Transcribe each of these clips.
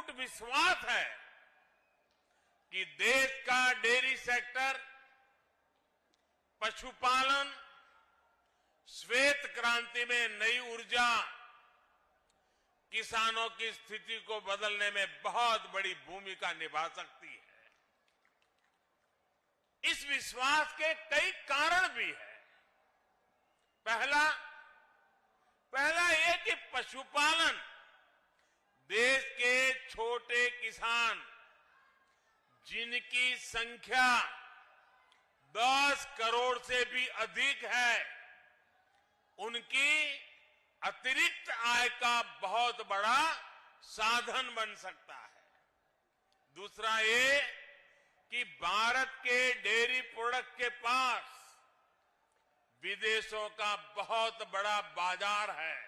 अटूट विश्वास है कि देश का डेयरी सेक्टर, पशुपालन, श्वेत क्रांति में नई ऊर्जा किसानों की स्थिति को बदलने में बहुत बड़ी भूमिका निभा सकती है। इस विश्वास के कई कारण भी हैं। पहला ये कि पशुपालन देश के छोटे किसान, जिनकी संख्या 10 करोड़ से भी अधिक है, उनकी अतिरिक्त आय का बहुत बड़ा साधन बन सकता है। दूसरा ये कि भारत के डेयरी प्रोडक्ट के पास विदेशों का बहुत बड़ा बाजार है,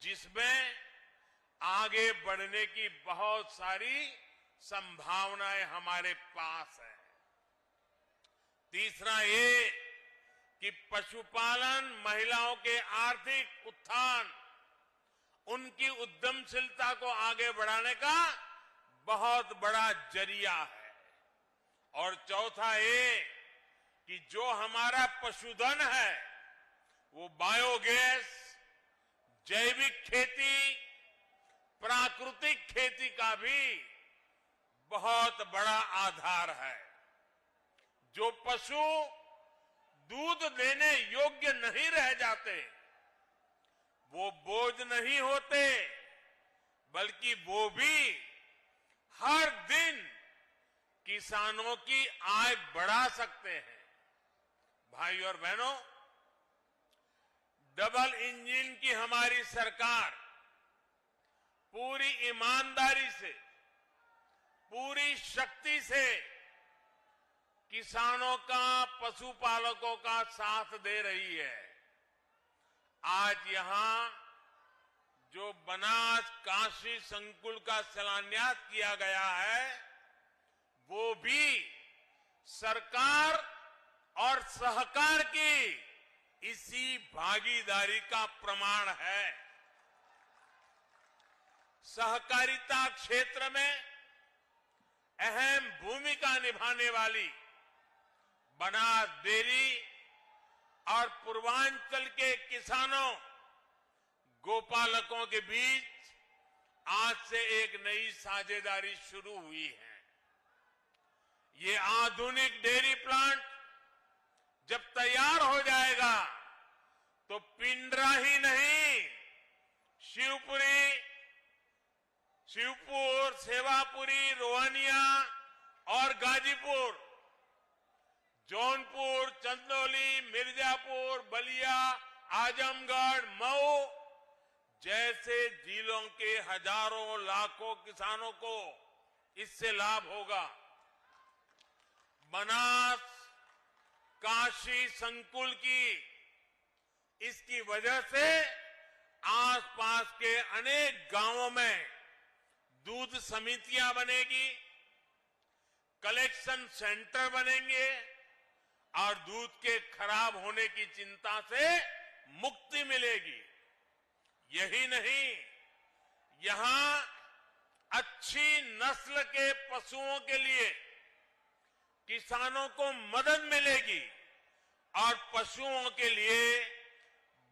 जिसमें आगे बढ़ने की बहुत सारी संभावनाएं हमारे पास है। तीसरा ये कि पशुपालन महिलाओं के आर्थिक उत्थान, उनकी उद्यमशीलता को आगे बढ़ाने का बहुत बड़ा जरिया है। और चौथा ये कि जो हमारा पशुधन है वो बायोगैस, जैविक खेती, प्राकृतिक खेती का भी बहुत बड़ा आधार है। जो पशु दूध देने योग्य नहीं रह जाते, वो बोझ नहीं होते, बल्कि वो भी हर दिन किसानों की आय बढ़ा सकते हैं। भाई और बहनों, डबल इंजन की हमारी सरकार पूरी ईमानदारी से, पूरी शक्ति से किसानों का, पशुपालकों का साथ दे रही है। आज यहां जो बनास काशी संकुल का शिलान्यास किया गया है, वो भी सरकार और सहकार की इसी भागीदारी का प्रमाण है। सहकारिता क्षेत्र में अहम भूमिका निभाने वाली बनास डेयरी और पूर्वांचल के किसानों, गोपालकों के बीच आज से एक नई साझेदारी शुरू हुई है। ये आधुनिक डेयरी प्लांट जब तैयार हो जाएगा तो पिंडरा ही नहीं, शिवपुर, सेवापुरी, रोहनिया और गाजीपुर, जौनपुर, चंदौली, मिर्जापुर, बलिया, आजमगढ़, मऊ जैसे जिलों के हजारों लाखों किसानों को इससे लाभ होगा। बनास काशी संकुल की इसकी वजह से आसपास के अनेक गांवों में दूध समितियां बनेगी, कलेक्शन सेंटर बनेंगे और दूध के खराब होने की चिंता से मुक्ति मिलेगी। यही नहीं, यहां अच्छी नस्ल के पशुओं के लिए किसानों को मदद मिलेगी और पशुओं के लिए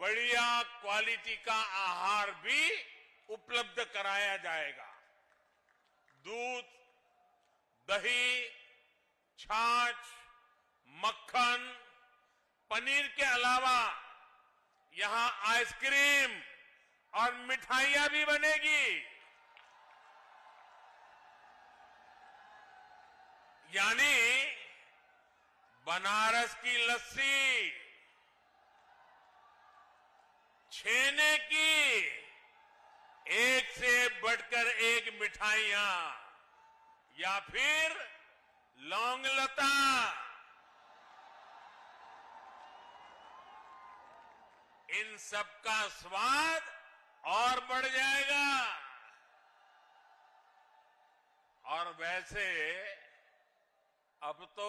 बढ़िया क्वालिटी का आहार भी उपलब्ध कराया जाएगा। दूध, दही, छाछ, मक्खन, पनीर के अलावा यहां आइसक्रीम और मिठाइयां भी बनेगी। यानी बनारस की लस्सी, छेने की एक से बढ़कर एक मिठाइयां, या फिर लौंग लता, इन सब का स्वाद और बढ़ जाएगा। और वैसे अब तो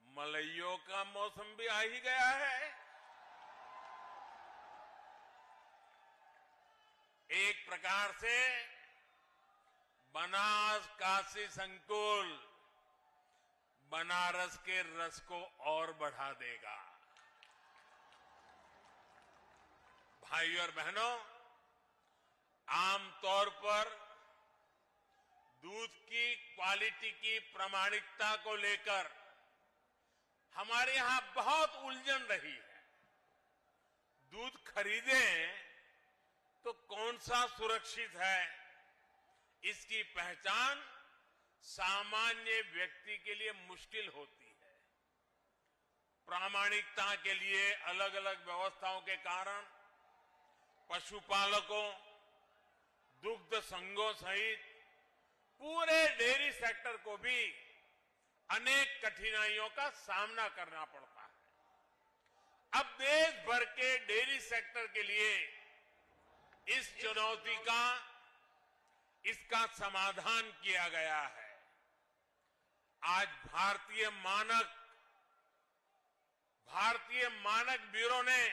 मलइयों का मौसम भी आ ही गया है। एक प्रकार से बनास काशी संकुल बनारस के रस को और बढ़ा देगा। भाइयों और बहनों, आमतौर पर दूध की क्वालिटी की प्रामाणिकता को लेकर हमारे यहां बहुत उलझन रही है। दूध खरीदें तो कौन सा सुरक्षित है, इसकी पहचान सामान्य व्यक्ति के लिए मुश्किल होती है। प्रामाणिकता के लिए अलग अलग व्यवस्थाओं के कारण पशुपालकों, दुग्ध संघों सहित पूरे डेयरी सेक्टर को भी अनेक कठिनाइयों का सामना करना पड़ता है। अब देश भर के डेयरी सेक्टर के लिए इस चुनौती का, इसका समाधान किया गया है। आज भारतीय मानक ब्यूरो ने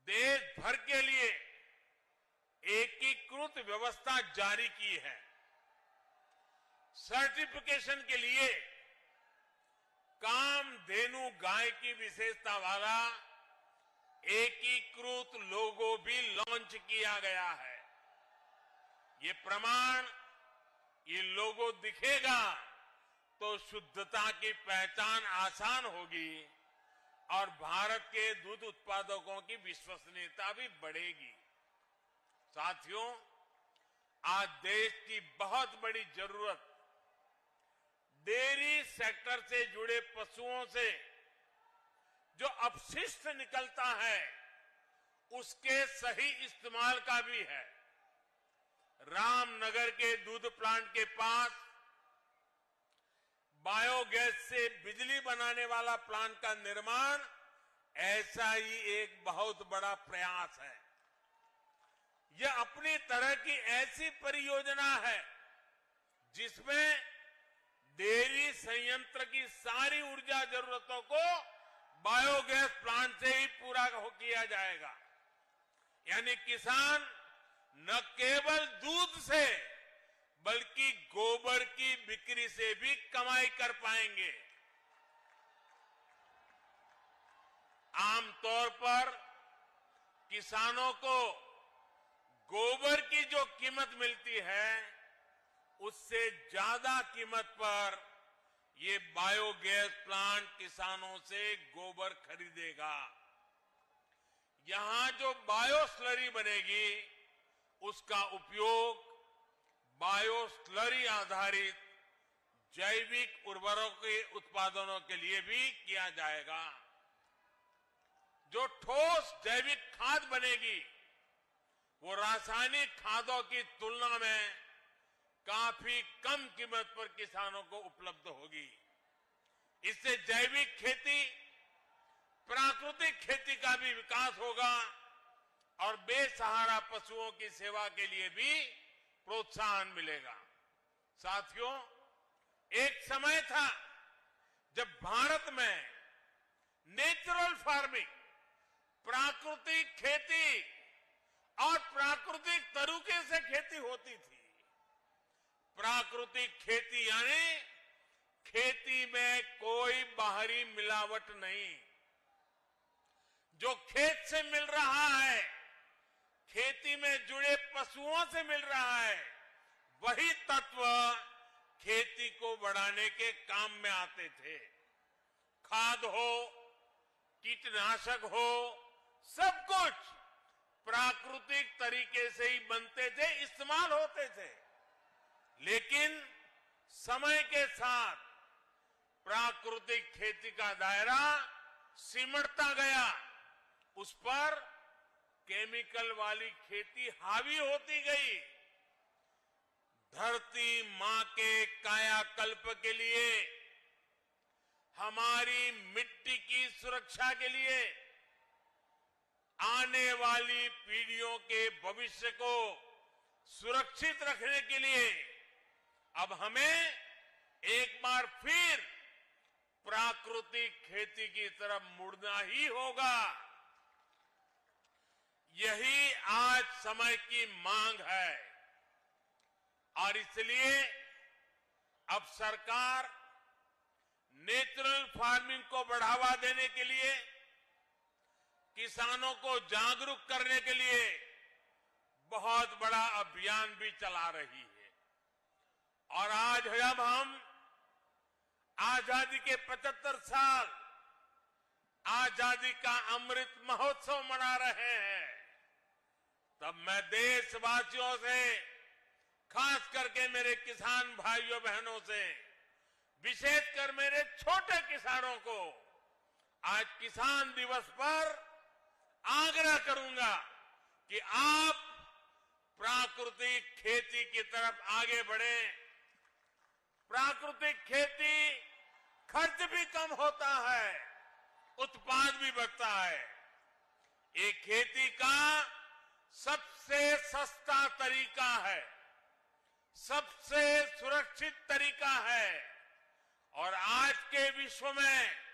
देश भर के लिए एकीकृत व्यवस्था जारी की है। सर्टिफिकेशन के लिए कामधेनु गाय की विशेषता वाला एकीकृत लोगो भी लॉन्च किया गया है। ये प्रमाण, ये लोगो दिखेगा तो शुद्धता की पहचान आसान होगी और भारत के दूध उत्पादकों की विश्वसनीयता भी बढ़ेगी। साथियों, आज देश की बहुत बड़ी जरूरत डेयरी सेक्टर से जुड़े पशुओं से जो अपशिष्ट निकलता है उसके सही इस्तेमाल का भी है। रामनगर के दूध प्लांट के पास बायोगैस से बिजली बनाने वाला प्लांट का निर्माण ऐसा ही एक बहुत बड़ा प्रयास है। यह अपनी तरह की ऐसी परियोजना है जिसमें डेयरी संयंत्र की सारी ऊर्जा जरूरतों को बायोगैस प्लांट से ही पूरा किया जाएगा। यानी किसान न केवल दूध से बल्कि गोबर की बिक्री से भी कमाई कर पाएंगे। आमतौर पर किसानों को गोबर की जो कीमत मिलती है उससे ज्यादा कीमत पर ये बायोगैस प्लांट किसानों से गोबर खरीदेगा। यहां जो बायो स्लरी बनेगी उसका उपयोग बायो स्लरी आधारित जैविक उर्वरकों के उत्पादनों के लिए भी किया जाएगा। जो ठोस जैविक खाद बनेगी वो रासायनिक खादों की तुलना में काफी कम कीमत पर किसानों को उपलब्ध होगी। इससे जैविक खेती, प्राकृतिक खेती का भी विकास होगा और बेसहारा पशुओं की सेवा के लिए भी प्रोत्साहन मिलेगा। साथियों, एक समय था जब भारत में नेचुरल फार्मिंग, प्राकृतिक खेती और प्राकृतिक तरीके से खेती होती थी। प्राकृतिक खेती यानी खेती में कोई बाहरी मिलावट नहीं। जो खेत से मिल रहा है, खेती में जुड़े पशुओं से मिल रहा है, वही तत्व खेती को बढ़ाने के काम में आते थे। खाद हो, कीटनाशक हो, सब कुछ प्राकृतिक तरीके से ही बनते थे, इस्तेमाल होते थे। लेकिन समय के साथ प्राकृतिक खेती का दायरा सिमटता गया, उस पर केमिकल वाली खेती हावी होती गई। धरती मां के कायाकल्प के लिए, हमारी मिट्टी की सुरक्षा के लिए, आने वाली पीढ़ियों के भविष्य को सुरक्षित रखने के लिए अब हमें एक बार फिर प्राकृतिक खेती की तरफ मुड़ना ही होगा। यही आज समय की मांग है और इसलिए अब सरकार नेचुरल फार्मिंग को बढ़ावा देने के लिए, किसानों को जागरूक करने के लिए बहुत बड़ा अभियान भी चला रही है। और आज जब हम आजादी के 75 साल आजादी का अमृत महोत्सव मना रहे हैं, तब मैं देशवासियों से, खास करके मेरे किसान भाइयों बहनों से, विशेषकर मेरे छोटे किसानों को आज किसान दिवस पर आग्रह करूंगा कि आप प्राकृतिक खेती की तरफ आगे बढ़ें। प्राकृतिक खेती खर्च भी कम होता है, उत्पाद भी बढ़ता है। ये खेती का सबसे सस्ता तरीका है, सबसे सुरक्षित तरीका है। और आज के विश्व में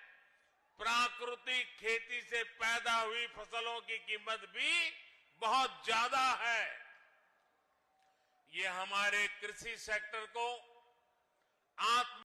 प्राकृतिक खेती से पैदा हुई फसलों की कीमत भी बहुत ज्यादा है। ये हमारे कृषि सेक्टर को आत्म